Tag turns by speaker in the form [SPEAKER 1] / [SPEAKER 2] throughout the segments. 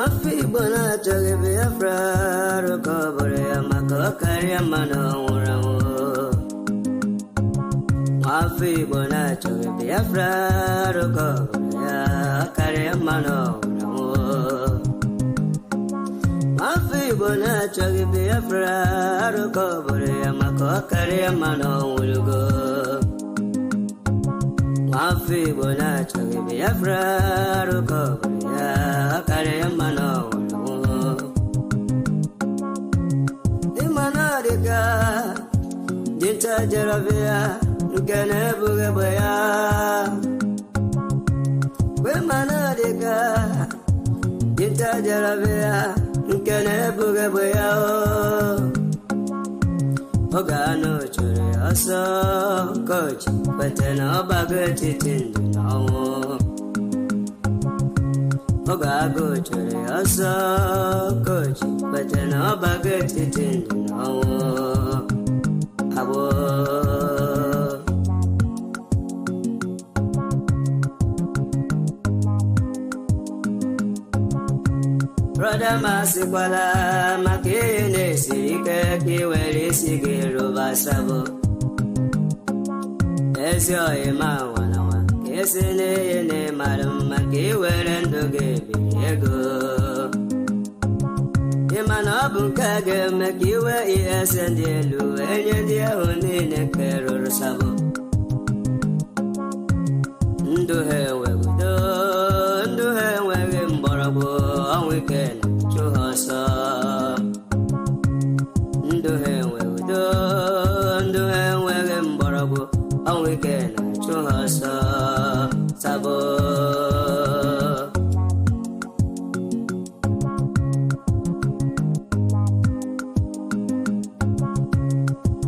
[SPEAKER 1] Mafi bona choge Biafra rukobore amako karia mano uramu. Mafi bona choge Biafra rukobore karia mano uramu. Mafi bona choge Biafra rukobore amako karia mano uramu. Mafi bona choge Biafra rukobore karia mano uramu. Imanarika jinta jarabia nkene bugabaya. Imanarika jinta jarabia nkene bugabaya. Ogano chure aso coach patena bagati tindawo. Ogago chure aso coach patena bagati tindawo. Abo Brother Masikwala makine sirike kiweli sigiru basabo. Esyo ima wanawa kesine yene marama kiwele ndoge biyego. Imana bunkage mekiwe iesendelu enye dia unine keruru sabo. Nduhe wegudo, nduhe wege mbarago. Weekend to us, Nduhe Wedo, Nduhe Wegem Barabu, a weekend to us, Sabo.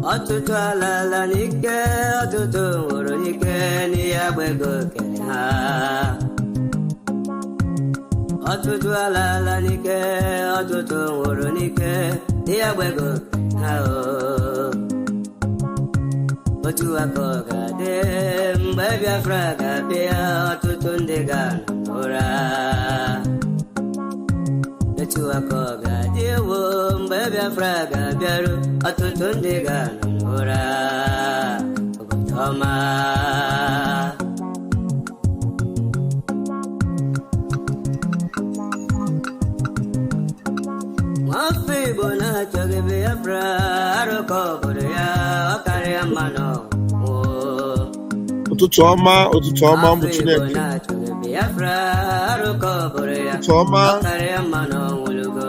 [SPEAKER 1] Otutala la Nike, Otutu, Urike, Niabego, Kenha. Otutu ala nike, otutu woro nike, dia bwego hao. Otu akoga de, mbebya fraga bia, otutu ndega nora. Otu akoga de wo, mbebya fraga biaru, otutu ndega nora. Ogotoma. Mafi bona choge Biafra rukobore karia mano.
[SPEAKER 2] Ụtụtụ ọma mbụ Chineke.
[SPEAKER 1] Mafi bona choge Biafra rukobore karia mano wulugo.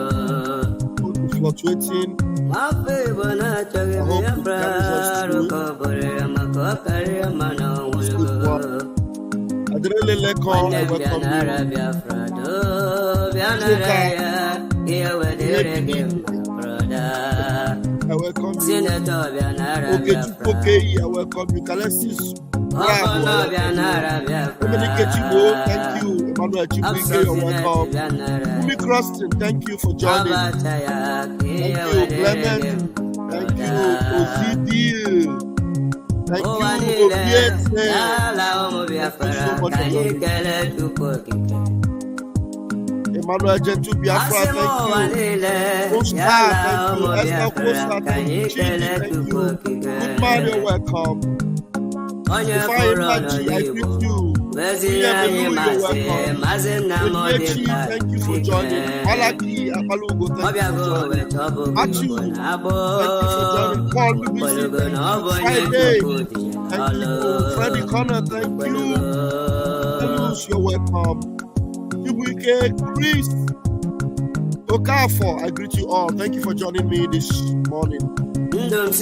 [SPEAKER 2] Fluctuating.
[SPEAKER 1] Mafi bona choge Biafra rukobore karia mano wulugo.
[SPEAKER 2] Adrele leko welcome
[SPEAKER 1] Biafra do bianaraya. I
[SPEAKER 2] welcome you. Okay, I welcome you. Kalesis. Thank you. Emmanuel Chibike, you're welcome. Umi Croston, thank you for joining. Thank you, Clement. Thank you, Ozidi. Thank you, Obiete. Thank you so much. Emmanuel Gentu Biafra, thank you. Costa, thank you. Esther Costa, thank you. Chidi, thank you. Good Mario, welcome. Ifeanyi Maji, I greet you. William Elu, you're welcome. Onyeki, thank you for joining. Malaki Abalugo, thank you for joining. Achu, thank you for joining. Paul BBC, thank you. Friday, thank you. Freddie Connor, thank you. Elus, you're welcome. Kibuike, Chris, Okafor, I greet you all. Thank you for joining me this morning.
[SPEAKER 1] Go to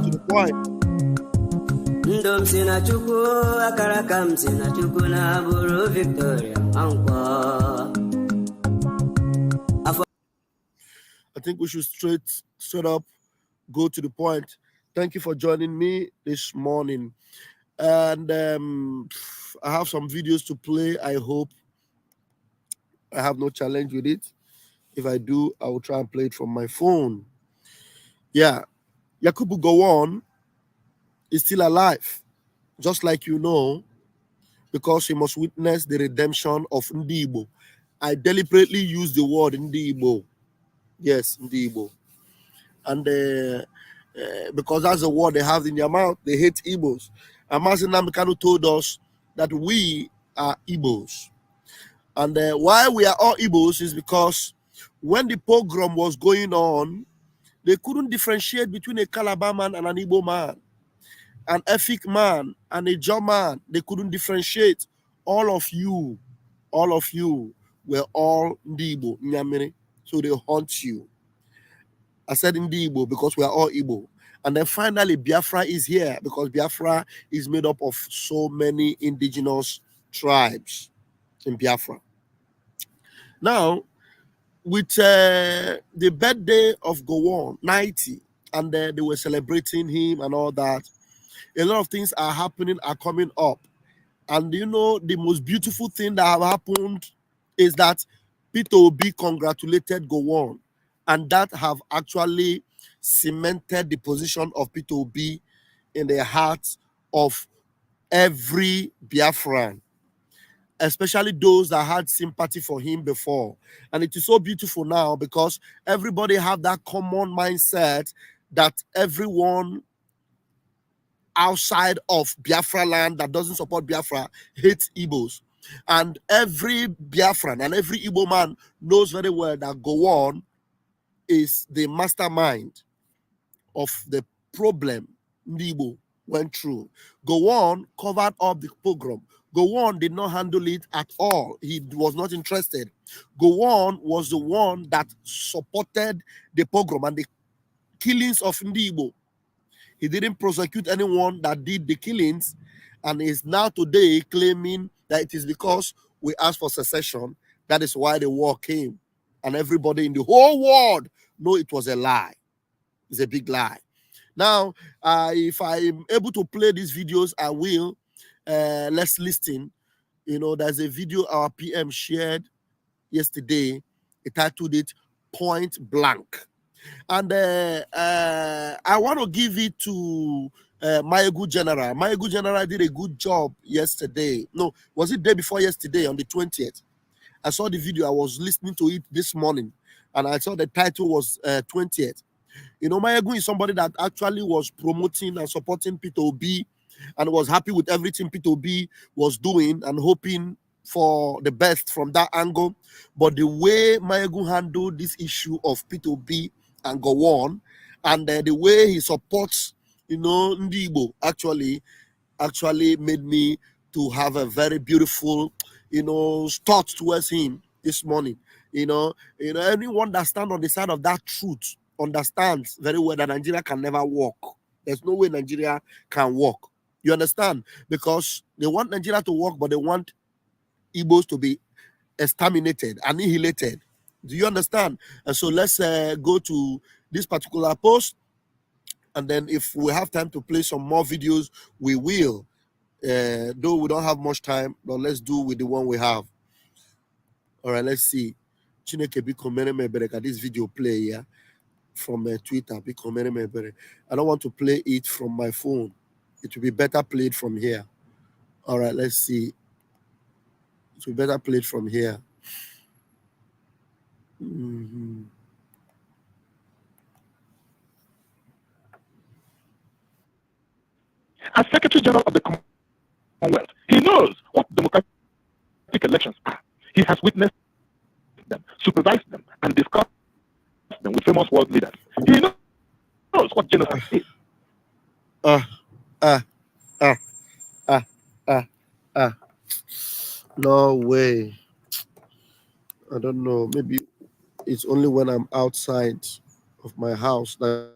[SPEAKER 2] the point. I think we should straight up go to the point. Thank you for joining me this morning. And I have some videos to play. I hope I have no challenge with it. If I do, I will try and play it from my phone. Yeah. Yakubu Gowon is still alive. Just like you know, because he must witness the redemption of Ndi Igbo. I deliberately use the word Ndi Igbo. Yes, Ndi Igbo. And because that's the word they have in their mouth, they hate Igbos. Amazing Namikano told us that we are Igbos. And why we are all Igbos is because when the pogrom was going on, they couldn't differentiate between a Calabar man and an Igbo man, an Efik man and a Jaw man. They couldn't differentiate. All of you were all Ndi Igbo, Nyamiri. So they haunt you. I said Ndi Igbo because we are all Igbo. And then finally, Biafra is here because Biafra is made up of so many indigenous tribes in Biafra. Now, with the birthday of Gowon, 90, and they were celebrating him and all that, a lot of things are happening, are coming up. And you know, the most beautiful thing that have happened is that Peter Obi congratulated Gowon, and that have actually cemented the position of Peter Obi in the hearts of every Biafran, especially those that had sympathy for him before. And it is so beautiful now because everybody have that common mindset that everyone outside of Biafra land that doesn't support Biafra hates Igbos. And every Biafran and every Igbo man knows very well that Gowon is the mastermind of the problem Ndi Igbo went through. Gowon covered up the pogrom. Gowon did not handle it at all. He was not interested. Gowon was the one that supported the pogrom and the killings of Ndi Igbo. He didn't prosecute anyone that did the killings, and is now today claiming that it is because we asked for secession. That is why the war came. And everybody in the whole world know it was a lie. It's a big lie. Now, if I'm able to play these videos, I will. Let's listen. You know, there's a video our PM shared yesterday. He titled it Point Blank. And I want to give it to Mayegu General. Mayegu General did a good job yesterday. No, was it day before yesterday on the 20th? I saw the video. I was listening to it this morning, and I saw the title was 20th. You know, Mayegu is somebody that actually was promoting and supporting Peter Obi and was happy with everything Peter Obi was doing and hoping for the best from that angle. But the way Mayegu handled this issue of Peter Obi and Gowon, and the way he supports, you know, Ndi Igbo actually made me to have a very beautiful, you know, thought towards him this morning. You know, anyone that stands on the side of that truth understands very well that Nigeria can never work. There's no way Nigeria can work. You understand? Because they want Nigeria to work, but they want Igbos to be exterminated, annihilated. Do you understand? And so let's go to this particular post, and then if we have time to play some more videos, we will. Though we don't have much time, but let's do with the one we have. All right, let's see. Chineke biko mere me ebere ka this video play here from Twitter. Biko mere me ebere. I don't want to play it from my phone. It will be better played from here. All right, let's see. It will be better played from here.
[SPEAKER 3] As Secretary General of the Commonwealth, he knows what democratic elections are. He has witnessed them, supervised them, and discussed them with famous world leaders. He knows what genocide is.
[SPEAKER 2] No way. I don't know. Maybe it's only when I'm outside of my house that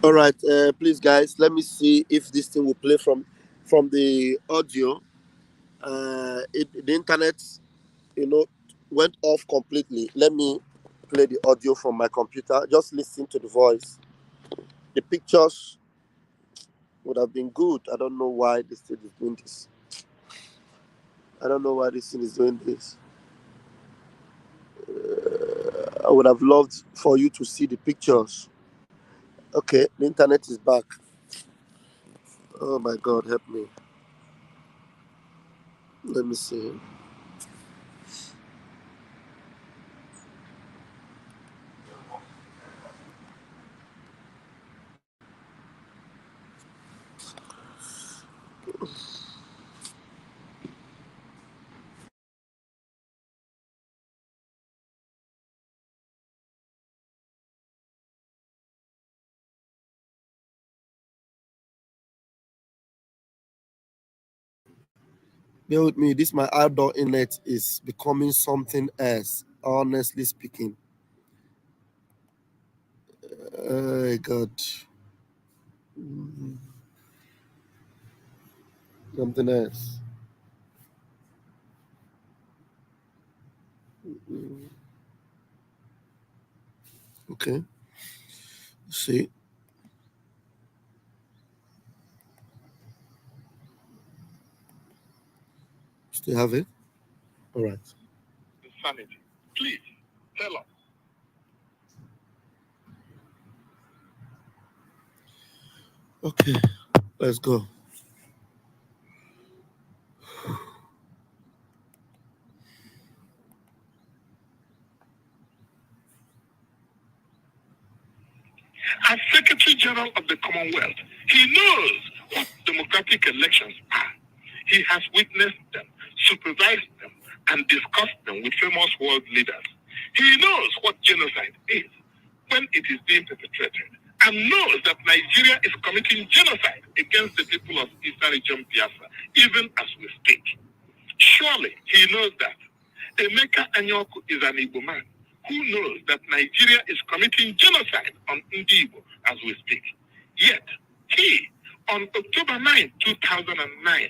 [SPEAKER 2] All right, please, guys, let me see if this thing will play from the audio. The internet, went off completely. Let me play the audio from my computer. Just listen to the voice. The pictures would have been good. I don't know why this thing is doing this. I don't know why this thing is doing this. I would have loved for you to see the pictures. Okay, the internet is back. Oh my God, help me. Let me see. Bear with me. This my outdoor internet is becoming something else. Honestly speaking. Oh God. Something else. Okay. See. Still have it? All right.
[SPEAKER 3] Insanity. Please tell us.
[SPEAKER 2] Okay. Let's go.
[SPEAKER 3] As Secretary General of the Commonwealth, he knows what democratic elections are. He has witnessed them, supervised them, and discussed them with famous world leaders. He knows what genocide is when it is being perpetrated, and knows that Nigeria is committing genocide against the people of Eastern Region Biafra, even as we speak. Surely he knows that. Emeka Anyoku is an Igbo man who knows that Nigeria is committing genocide on Ndi Igbo as we speak. Yet, he, on October 9, 2009,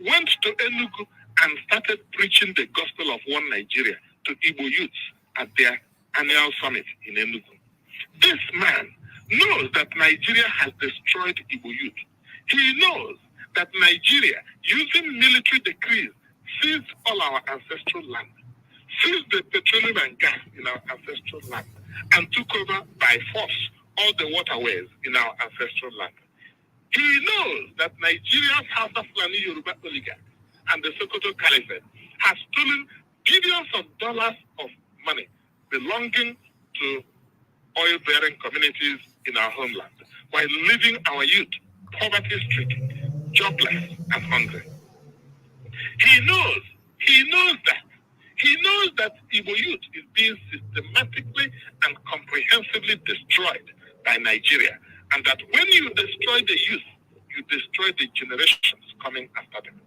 [SPEAKER 3] went to Enugu and started preaching the gospel of one Nigeria to Igbo youths at their annual summit in Enugu. This man knows that Nigeria has destroyed Igbo youth. He knows that Nigeria, using military decrees, seized all our ancestral land, seized the petroleum and gas in our ancestral land, and took over by force all the waterways in our ancestral land. He knows that Nigeria's House of Fulani Yoruba oligarchs and the Sokoto Caliphate have stolen billions of dollars of money belonging to oil-bearing communities in our homeland, while leaving our youth poverty-stricken, jobless, and hungry. He knows that Igbo youth is being systematically and comprehensively destroyed by Nigeria, and that when you destroy the youth, you destroy the generations coming after them.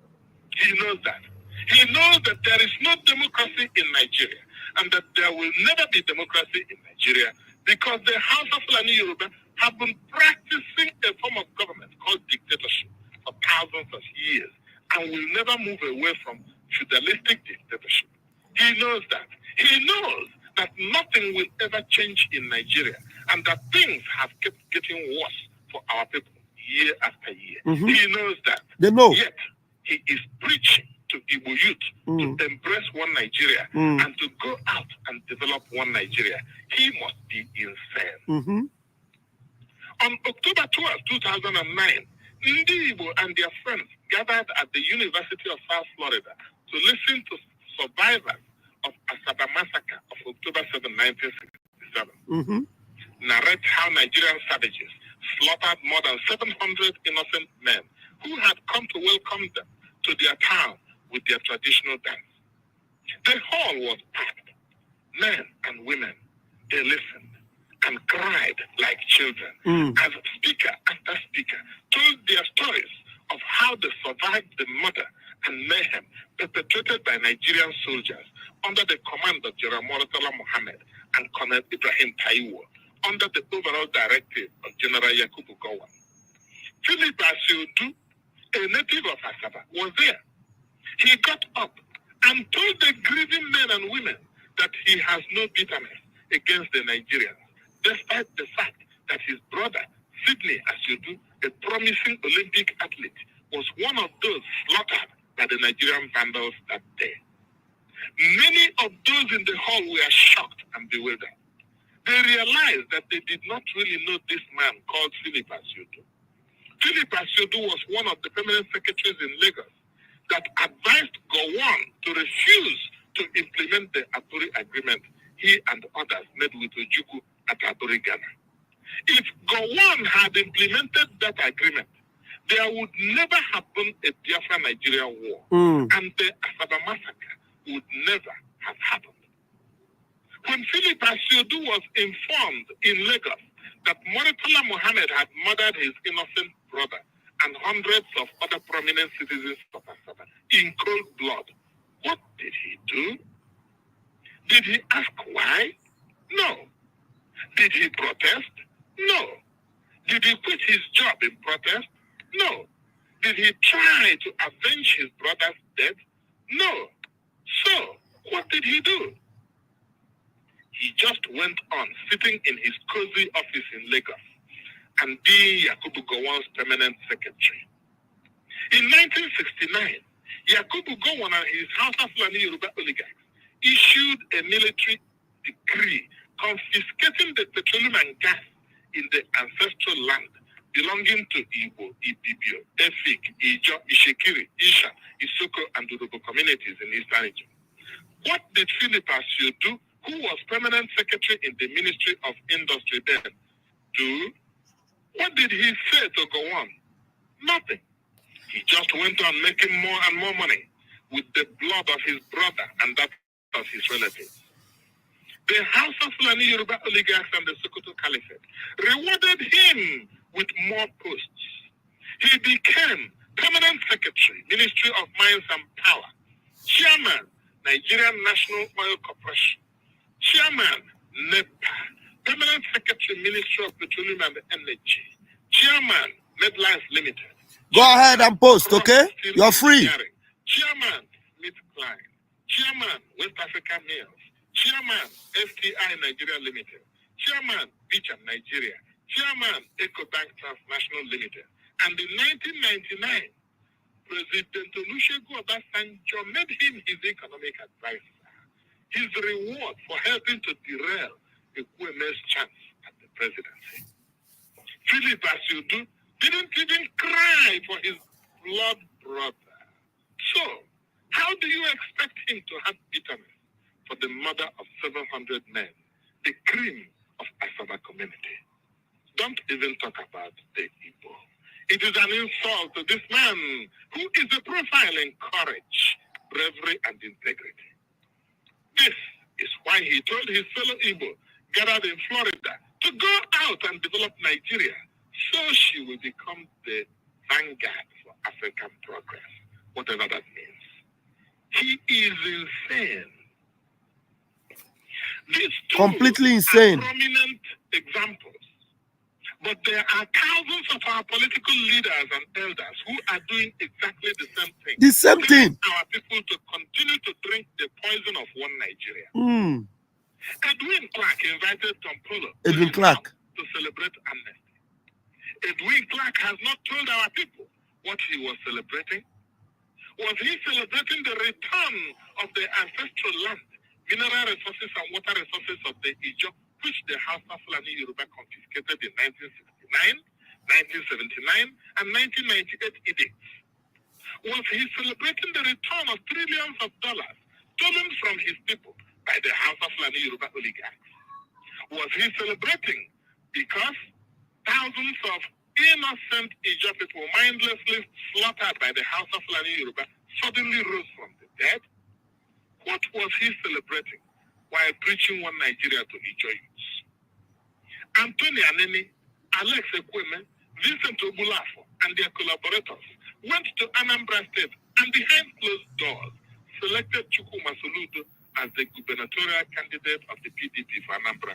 [SPEAKER 3] He knows that. He knows that there is no democracy in Nigeria, and that there will never be democracy in Nigeria, because the House of Fulani Yoruba have been practicing a form of government called dictatorship for thousands of years, and will never move away from feudalistic dictatorship. He knows that. He knows that nothing will ever change in Nigeria, and that things have kept getting worse for our people year after year.
[SPEAKER 2] Mm-hmm.
[SPEAKER 3] He knows that.
[SPEAKER 2] They know.
[SPEAKER 3] Yet, he is preaching to Igbo youth to embrace one Nigeria and to go out and develop one Nigeria. He must be insane.
[SPEAKER 2] Mm-hmm.
[SPEAKER 3] On October 12, 2009, Ndi Igbo and their friends gathered at the University of South Florida to listen to survivors of Asaba massacre of October 7, 1967. Narrate how Nigerian savages slaughtered more than 700 innocent men who had come to welcome them to their town with their traditional dance. The hall was packed. Men and women, they listened and cried like children as speaker after speaker told their stories of how they survived the murder and mayhem perpetrated by Nigerian soldiers under the command of General Murtala Mohammed and Colonel Ibrahim Taiwo under the overall directive of General Yakubu Gowon. Philip Asiodu, a native of Asaba, was there. He got up and told the grieving men and women that he has no bitterness against the Nigerians, despite the fact that his brother, Sidney Asiodu, a promising Olympic athlete, was one of those slaughtered by the Nigerian vandals that day. Many of those in the hall were shocked and bewildered. They realized that they did not really know this man called Philip Asiodu. Philip Asiodu was one of the permanent secretaries in Lagos that advised Gowon to refuse to implement the Aburi agreement he and others made with Ojukwu at Aburi, Ghana. If Gowon had implemented that agreement, there would never have been a Biafra-Nigeria war, and the Asaba massacre would never have happened. When Philip Asiodu was informed in Lagos that Moritala Mohammed had murdered his innocent brother and hundreds of other prominent citizens of Asaba in cold blood, what did he do? Did he ask why? No. Did he protest? No. Did he quit his job in protest? No. Did he try to avenge his brother's death? No. So, what did he do? He just went on sitting in his cozy office in Lagos and being Yakubu Gowon's permanent secretary. In 1969, Yakubu Gowon and his House of Fulani Yoruba oligarchs issued a military decree confiscating the petroleum and gas in the ancestral land belonging to Igbo, Ibibio, Efik, Ijo, Ishekiri, Isha, Isoko, and Urobo communities in Eastern region. What did Philip Asiodu, who was permanent secretary in the Ministry of Industry then, do? What did he say to Gowon? Nothing. He just went on making more and more money with the blood of his brother and that of his relatives. The House of Fulani Yoruba oligarchs and the Sokoto Caliphate rewarded him with more posts. He became permanent secretary, Ministry of Mines and Power, chairman, Nigerian National Oil Corporation, chairman, NEPA, permanent secretary, Ministry of Petroleum and Energy, chairman, Medlines Limited.
[SPEAKER 2] Go ahead and post, okay? You're free.
[SPEAKER 3] Chairman, Smith Klein, chairman, West Africa Mills, chairman, FTI Nigeria Limited, chairman, Beach Nigeria, chairman, EcoBank Transnational Limited. And in 1999, President Olusegun Obasanjo made him his economic advisor. His reward for helping to derail Ekweme's chance at the presidency. Philip Asiodu didn't even cry for his blood brother. So, how do you expect him to have bitterness for the murder of 700 men, the cream of Asaba community? Don't even talk about the Igbo. It is an insult to this man who is a profile in courage, bravery, and integrity. This is why he told his fellow Igbo gathered in Florida to go out and develop Nigeria so she will become the vanguard for African progress, whatever that means. He is insane. These two
[SPEAKER 2] completely insane.
[SPEAKER 3] Are prominent examples. But there are thousands of our political leaders and elders who are doing exactly the same thing.
[SPEAKER 2] The same thing.
[SPEAKER 3] Our people to continue to drink the poison of one Nigeria. Edwin Clark invited Tom Polo to celebrate amnesty. Edwin Clark has not told our people what he was celebrating. Was he celebrating the return of the ancestral land, mineral resources and water resources of the Ijo, which the House of Fulani Yoruba confiscated in 1969, 1979, and 1998 edicts? Was he celebrating the return of trillions of dollars stolen from his people by the House of Fulani Yoruba oligarchs? Was he celebrating because thousands of innocent Ijo people mindlessly slaughtered by the House of Fulani Yoruba suddenly rose from the dead? What was he celebrating while preaching one Nigeria to Ijo youths? Anthony Aneni, Alex Ekweme, Vincent Obulafo, and their collaborators went to Anambra State and behind closed doors selected Chukwuma Soludo as the gubernatorial candidate of the PDP for Anambra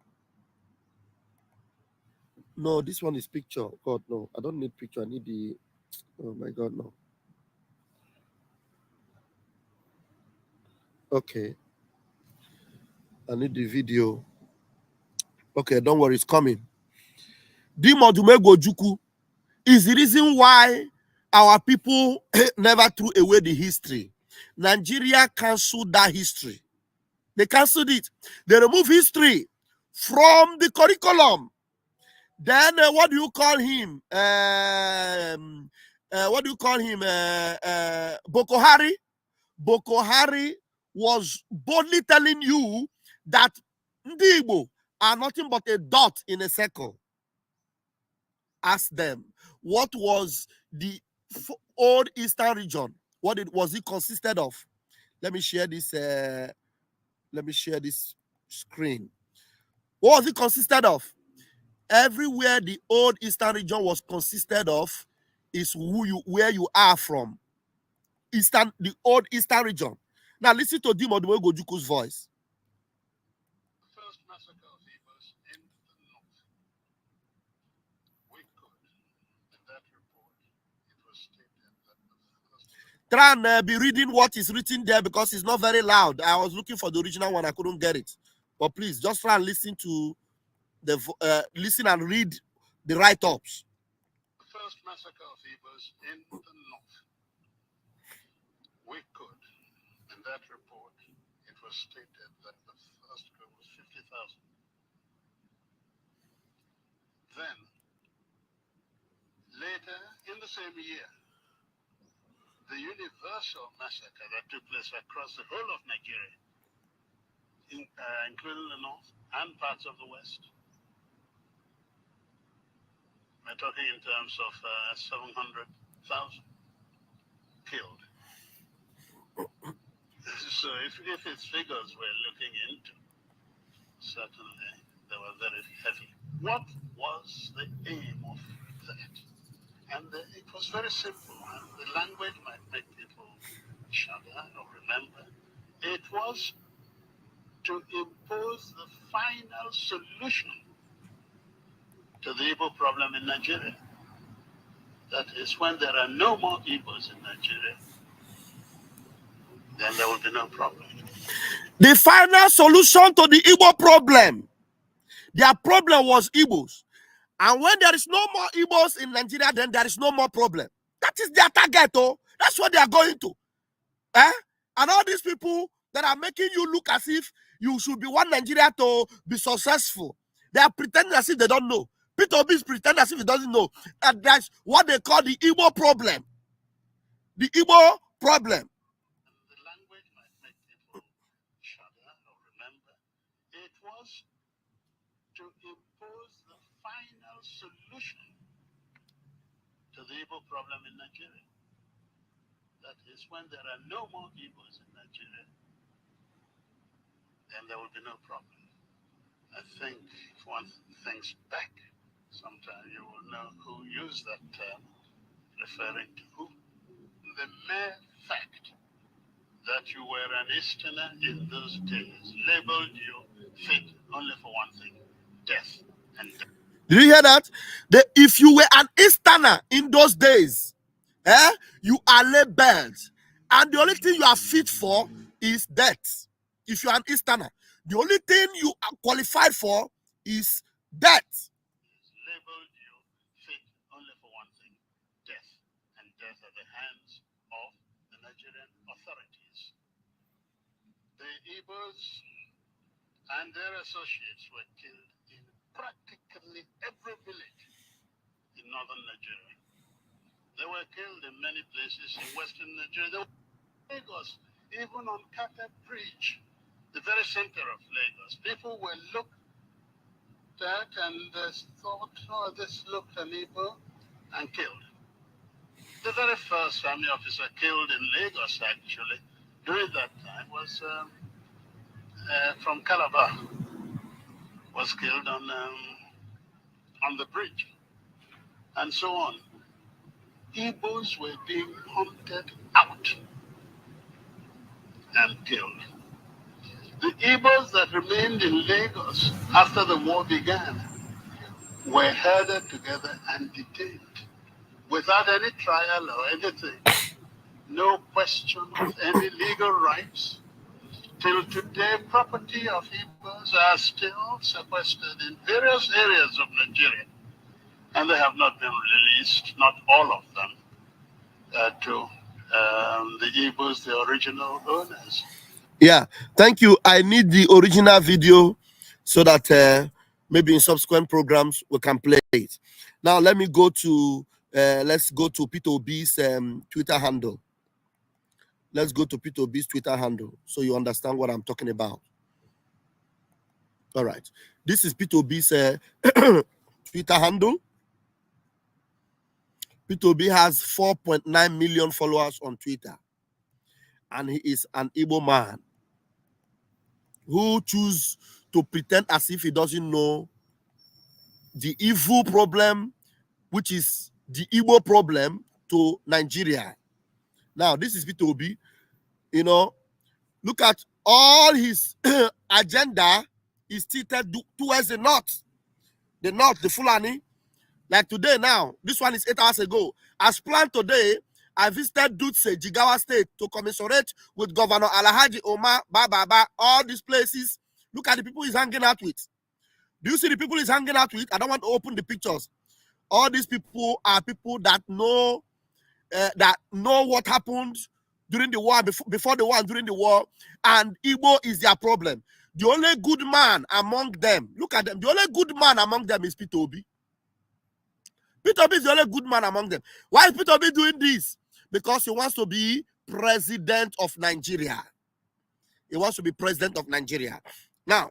[SPEAKER 2] No, this one is picture. God, no. I don't need picture. I need the... Oh, my God, no. Okay. I need the video. Okay, don't worry. It's coming. Dimodumegwojuku is the reason why our people never threw away the history. Nigeria cancelled that history. They cancelled it. They removed history from the curriculum. Then what do you call him? What do you call him? Boko Hari. Boko Hari was boldly telling you that Ndi Igbo are nothing but a dot in a circle. Ask them, what was the old Eastern region? What was it consisted of? Let me share this. Let me share this screen. What was it consisted of? Everywhere the old Eastern region was consisted of is where you are from. The old Eastern region. Now listen to Dimodumegwojuku's voice.
[SPEAKER 4] First massacre of Igbos in the north. We could, in that report, it was stated that the first...
[SPEAKER 2] Try and be reading what is written there because it's not very loud. I was looking for the original one. I couldn't get it. But please, just try and listen to listen and read the write-ups.
[SPEAKER 4] The first massacre of Igbos in the north. We could, in that report, it was stated that the first group was 50,000. Then, later in the same year, the universal massacre that took place across the whole of Nigeria, including the north and parts of the west. We're talking in terms of 700,000 killed. So if its figures we're looking into, certainly they were very heavy. What was the aim of that? And it was very simple. And the language might make people shudder or remember. It was to impose the final solution to the Igbo problem in Nigeria. That is, when there are no more Igbos in Nigeria, then there will be no problem.
[SPEAKER 2] The final solution to the Igbo problem. Their problem was Igbos. And when there is no more Igbos in Nigeria, then there is no more problem. That is their target, oh. That's what they are going to. And all these people that are making you look as if you should be one Nigeria to be successful, they are pretending as if they don't know. Peter Obi is pretending as if he doesn't know. And that's what they call the Igbo problem. The Igbo problem.
[SPEAKER 4] The language might make people shudder or remember. It was to impose the final solution to the Igbo problem in Nigeria. That is, when there are no more Igbos in Nigeria, then there will be no problem. I think if one thinks back, sometime you will know who used that term, referring to who. The mere fact that you were an Easterner in those days labeled you fit only for one thing, death and death.
[SPEAKER 2] Did you hear that? If you were an Easterner in those days, you are labeled. And the only thing you are fit for is death. If you are an Easterner, the only thing you are qualified for is death.
[SPEAKER 4] Labeled you fit only for one thing, death. And death at the hands of the Nigerian authorities. The Igbos and their associates were killed in practically every village in northern Nigeria. They were killed in many places in western Nigeria. They were in Lagos, even on Carter Bridge, the very center of Lagos. People were looked at and thought, oh, this looked an Igbo, and killed. The very first army officer killed in Lagos, actually, during that time was from Calabar, was killed on the bridge, and so on. Igbos were being hunted out and killed. The Igbos that remained in Lagos after the war began were herded together and detained without any trial or anything. No question of any legal rights. Till today, property of Igbos are still sequestered in various areas of Nigeria, and they have not been released, not all of them, to the Igbos, the original owners.
[SPEAKER 2] Yeah, thank you. I need the original video so that maybe in subsequent programs we can play it. Now let me go to let's go to Peter Obi's Twitter handle. Let's go to Peter Obi's Twitter handle so you understand what I'm talking about. All right, this is Peter Obi's Twitter handle. Peter Obi has 4.9 million followers on Twitter, and he is an Igbo man who choose to pretend as if he doesn't know the evil problem, which is the Igbo problem to Nigeria. Now, this is Peter Obi. You know, look at all his agenda is tilted towards the north, the Fulani. Like today now, this one is 8 hours ago. As planned today, I visited Dutse, Jigawa State, to commiserate with Governor Alhaji Omar Bababa, all these places. Look at the people he's hanging out with. Do you see the people he's hanging out with? I don't want to open the pictures. All these people are people that know what happened during the war, before the war and during the war, and Igbo is their problem. The only good man among them, look at them, the only good man among them is Peter Obi. Peter Obi is the only good man among them. Why is Peter Obi doing this? Because he wants to be president of Nigeria. He wants to be president of Nigeria. Now,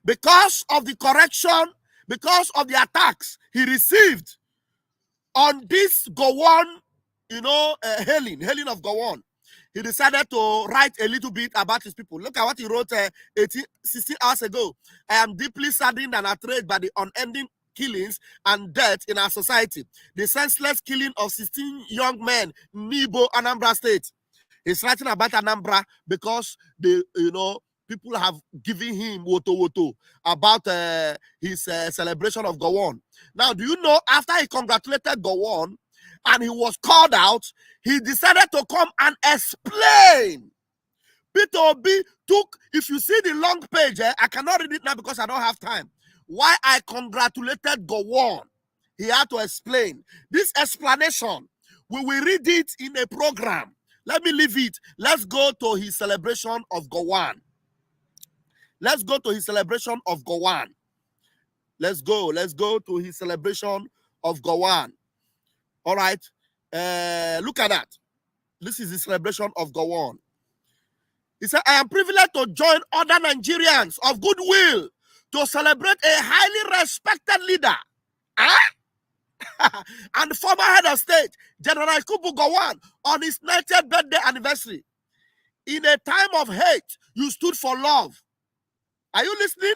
[SPEAKER 2] because of the correction, because of the attacks he received on this Gowon, hailing of Gowon, he decided to write a little bit about his people. Look at what he wrote 16 hours ago. I am deeply saddened and outraged by the unending killings and death in our society. The senseless killing of 16 young men in Ndi Igbo, Anambra State. He's writing about Anambra because people have given him woto about his celebration of Gowon. Now, do you know, after he congratulated Gowon and he was called out, he decided to come and explain. Peter Obi took, if you see the long page, I cannot read it now because I don't have time. Why I congratulated Gowon, he had to explain. This explanation, we will read it in a program. Let me leave it. Let's go to his celebration of Gowon. Let's go to his celebration of Gowon. Let's go to his celebration of Gowon. All right. Look at that. This is the celebration of Gowon. He said, I am privileged to join other Nigerians of goodwill to celebrate a highly respected leader and former head of state, General Yakubu Gowon, on his 90th birthday anniversary. In a time of hate, you stood for love. Are you listening?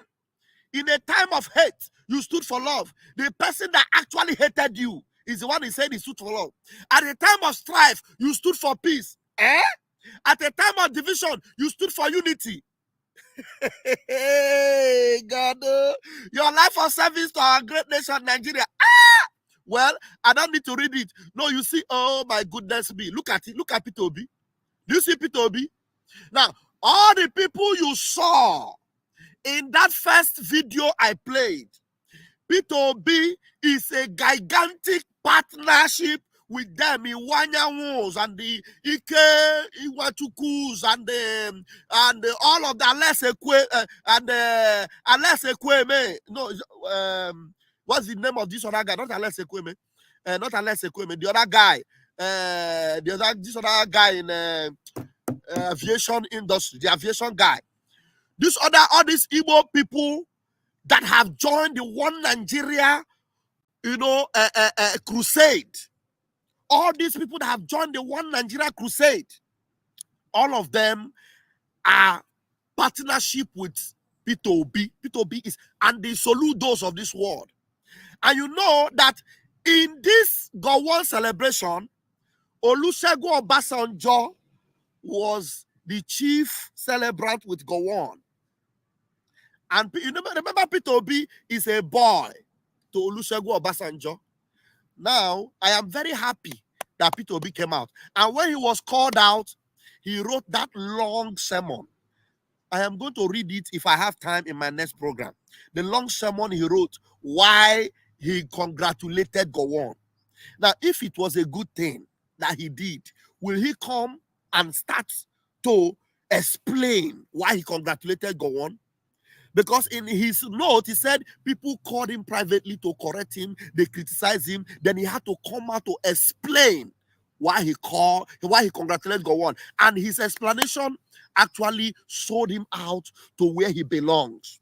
[SPEAKER 2] In a time of hate, you stood for love. The person that actually hated you is the one he said he stood for love. At a time of strife, you stood for peace. At a time of division, you stood for unity. Hey, God, your life of service to our great nation, Nigeria. Well, I don't need to read it. No, you see, oh my goodness me. Look at it. Look at Peter Obi. Do you see Peter Obi? Now, all the people you saw in that first video I played, Peter Obi is a gigantic partnership with them in Wanyawos and the Ike Iwatukus and all of the Ales Ekweme. No, what's the name of this other guy? Not Ales Ekweme. Not Ales Ekweme. The other guy. This other guy in aviation industry. The aviation guy. All these Igbo people that have joined the One Nigeria, crusade. All these people that have joined the One Nigeria crusade, all of them are partnership with Peter Obi. Peter Obi is, and the Soludos of this world. And you know that in this Gowon celebration, Olusegun Obasanjo was the chief celebrant with Gowon. And you remember Peter Obi is a boy. to Olusegun Obasanjo. Now, I am very happy that Peter Obi came out. And when he was called out, he wrote that long sermon. I am going to read it if I have time in my next program. The long sermon he wrote, why he congratulated Gowon. Now, if it was a good thing that he did, will he come and start to explain why he congratulated Gowon? Because in his note, he said people called him privately to correct him, they criticized him, then he had to come out to explain why he congratulated Gowon. And his explanation actually sold him out to where he belongs.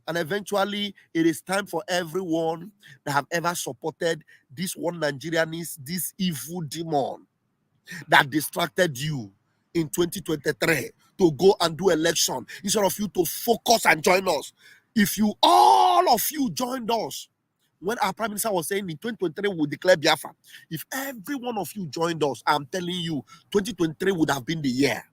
[SPEAKER 2] And eventually, it is time for everyone that have ever supported this one Nigerianist, this evil demon that distracted you in 2023 to go and do election instead of you to focus and join us. If you, all of you joined us, when our Prime Minister was saying in 2023 we'll declare Biafra, if every one of you joined us, I'm telling you, 2023 would have been the year.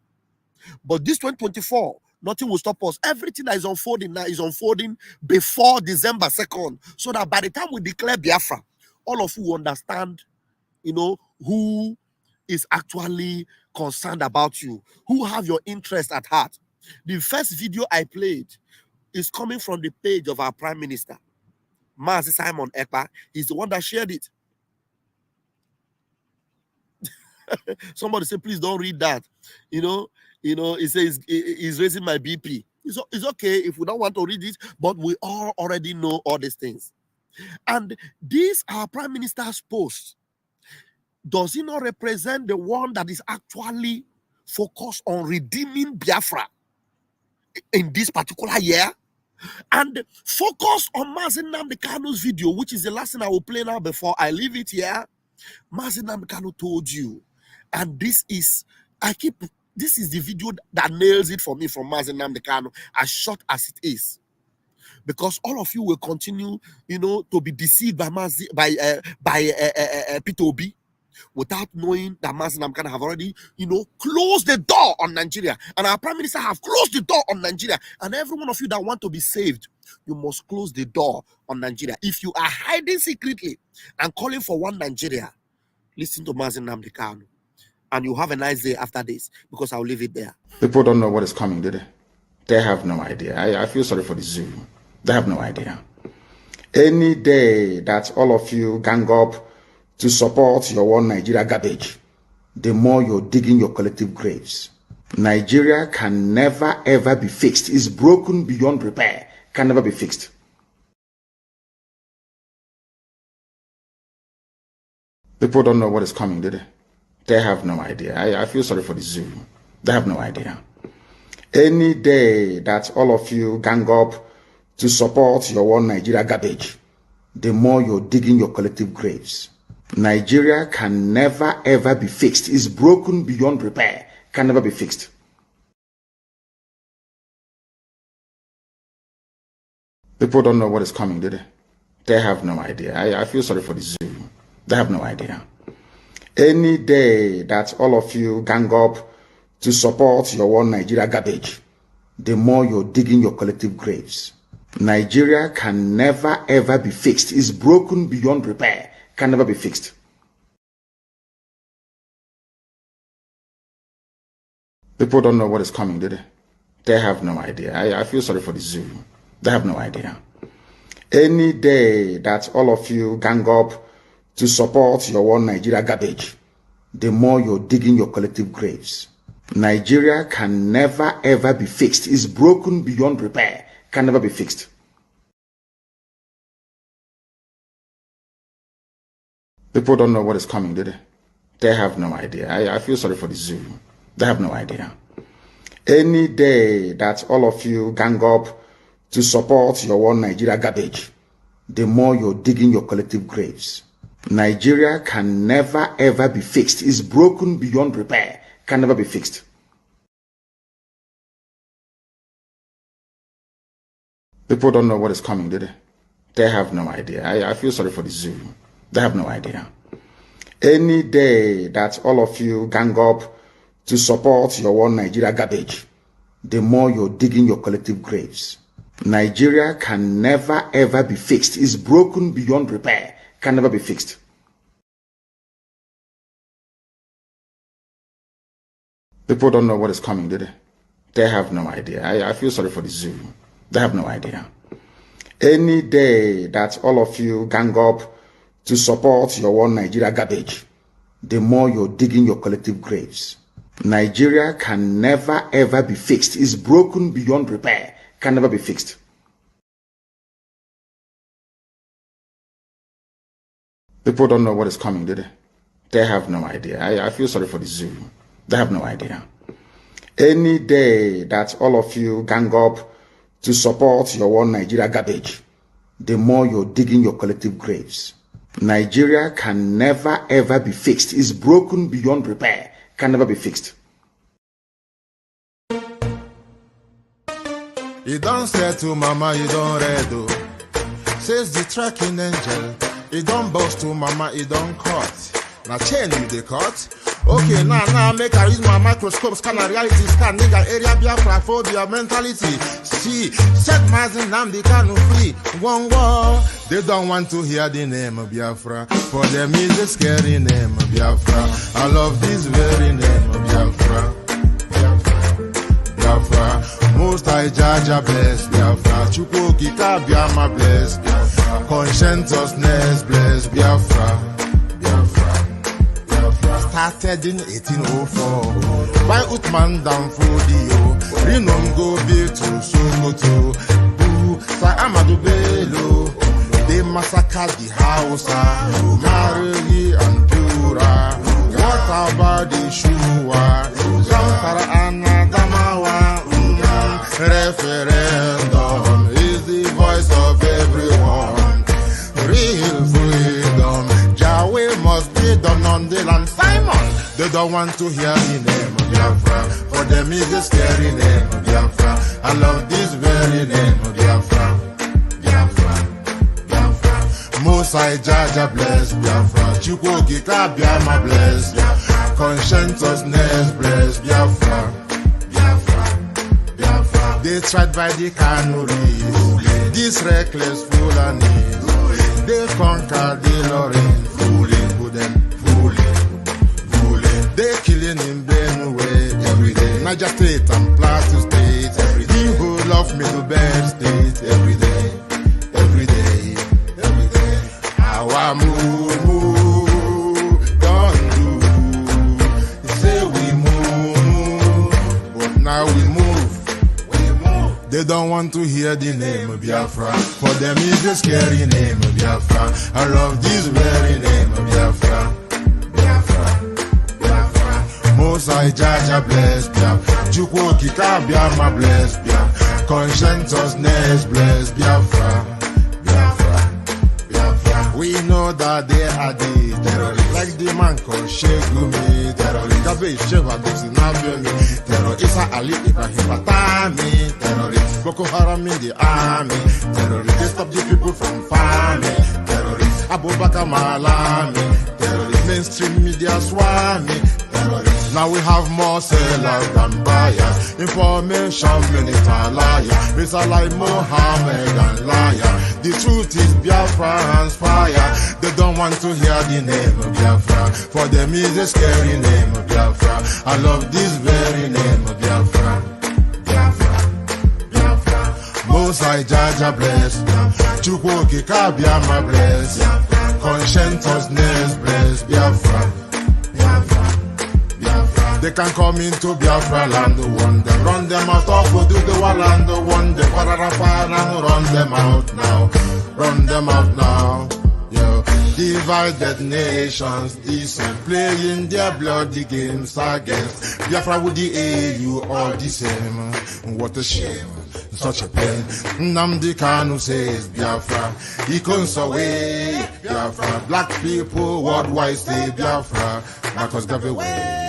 [SPEAKER 2] But this 2024, nothing will stop us. Everything that is unfolding now is unfolding before December 2nd, so that by the time we declare Biafra, all of you will understand, who is actually concerned about you, who have your interest at heart. The first video I played is coming from the page of our Prime Minister, Mazi Simon Ekpa. He's the one that shared it. Somebody said, please don't read that. He says he's raising my BP. It's okay if we don't want to read it, but we all already know all these things. And this, our Prime Minister's post, does it not represent the one that is actually focused on redeeming Biafra in this particular year? And focus on Mazi Nnamdi Kanu's video, which is the last thing I will play now before I leave it here. Mazi Nnamdi Kanu told you, and this is the video that nails it for me from Mazi Nnamdi Kanu, as short as it is. Because all of you will continue, to be deceived by Peter Obi, without knowing that Mazi Nnamdi Kanu have already, closed the door on Nigeria. And our Prime Minister have closed the door on Nigeria. And every one of you that want to be saved, you must close the door on Nigeria. If you are hiding secretly and calling for one Nigeria, listen to Mazi Nnamdi Kanu. And you have a nice day after this, because I'll leave it there.
[SPEAKER 5] People don't know what is coming, do they? They have no idea. I feel sorry for the zoo. They have no idea. Any day that all of you gang up to support your one Nigeria garbage, the more you're digging your collective graves. Nigeria can never ever be fixed. It's broken beyond repair. Can never be fixed. People don't know what is coming, do they? They have no idea. I feel sorry for the zoo. They have no idea. Any day that all of you gang up to support your one Nigeria garbage, the more you're digging your collective graves. Nigeria can never ever be fixed. It's broken beyond repair. Can never be fixed. People don't know what is coming, do they? They have no idea. I feel sorry for the zoo. They have no idea. Any day that all of you gang up to support your one Nigeria garbage, the more you're digging your collective graves. Nigeria can never ever be fixed. It's broken beyond repair. Can never be fixed. People don't know what is coming, do they? They have no idea. I feel sorry for the zoo. They have no idea. Any day that all of you gang up to support your one Nigeria garbage, the more you're digging your collective graves. Nigeria can never ever be fixed. It's broken beyond repair. Can never be fixed. People don't know what is coming, do they? They have no idea. I feel sorry for the zoo. They have no idea. Any day that all of you gang up to support your one Nigeria garbage, the more you're digging your collective graves. Nigeria can never ever be fixed. It's broken beyond repair. Can never be fixed. People don't know what is coming, do they? They have no idea. I feel sorry for the zoo. They have no idea. Any day that all of you gang up to support your one Nigeria garbage, the more you're digging your collective graves. Nigeria can never ever be fixed. It's broken beyond repair. Can never be fixed. People don't know what is coming, do they? They have no idea. I feel sorry for the zoo. They have no idea. Any day that all of you gang up to support your One Nigeria garbage, the more you're digging your collective graves. Nigeria can never ever be fixed. It's broken beyond repair. Can never be fixed. People don't know what is coming, do they? They have no idea. I feel sorry for the zoo. They have no idea. Any day that all of you gang up to support your One Nigeria garbage, the more you're digging your collective graves. Nigeria can never ever be fixed. It's broken beyond repair. Can never be fixed.
[SPEAKER 6] You don't say to mama, you don't redo. Says the tracking angel. You don't boast to mama, you don't cut. Now chain you the cut. Okay, now make I use my microscope, scan a reality, scan nigga area Biafra phobia mentality. See, set my Nnamdi Kanu free. One war. They don't want to hear the name of Biafra. For them is a scary name of Biafra. I love this very name of Biafra. Biafra. Most I Jaja bless Biafra. Chukwuki Kabiama bless Biafra. Conscientiousness bless Biafra. Started in 1804 by Uthman Danfodio. Rinom go be to Sokoto. Boo, Sa Amadou Bello. They massacred the Hausa, Marili and Pura. What about the Shua? Zamfara and Adamawa. Referendum is the voice of everyone. Real freedom, Yahweh must be done on the land. Simon, they don't want to hear the name of Biafra. For them is a scary name of Biafra. I love this very name of Biafra. Mosai Jaja bless Biafra. Chukwuki Kabiama bless Biafra. Conscientiousness bless Biafra. They tried by the canories. This reckless Fulanis. They conquered the Lorraine. They killing in Benue every day. Niger State and Plateau State every day. The whole of Middle Belt State every day. Our move, don't do. Say we move, but now we move. They don't want to hear the name of Biafra. For them is the scary name of Biafra. I love this very name of Biafra. Mosai Jaja bless Biafra. Chukwuki Kabiama bless Biafra. Conscientiousness bless Biafra. We know that they are the terrorists. Like the man called Shegumi, terrorist. Gabe Sheva Dixinabioni, terrorist. Isa Ali Ibrahim Batami, terrorist. Boko Haram in the army, terrorist. They stop the people from farming, terrorist. Abubakar Malami, terrorist. Mainstream media swami, terrorist. Now we have more sellers than buyers. Information minister liar. Mr. like Mohammed and liar. The truth is Biafra hands fire. They don't want to hear the name of Biafra. For them is a scary name of Biafra. I love this very name of Biafra. Mosai Jaja bless. Chukwuki Kabiama bless. Conscientiousness bless Biafra. They can come into Biafra land, one them run them out of do the land, one them run them out now, run them out now. Yo, divided nations, decent, playing their bloody games against Biafra with the AU all the same. What a shame, such a pain. Nnamdi Kanu says Biafra, he comes away Biafra. Black people worldwide say Biafra, Marcus gave away.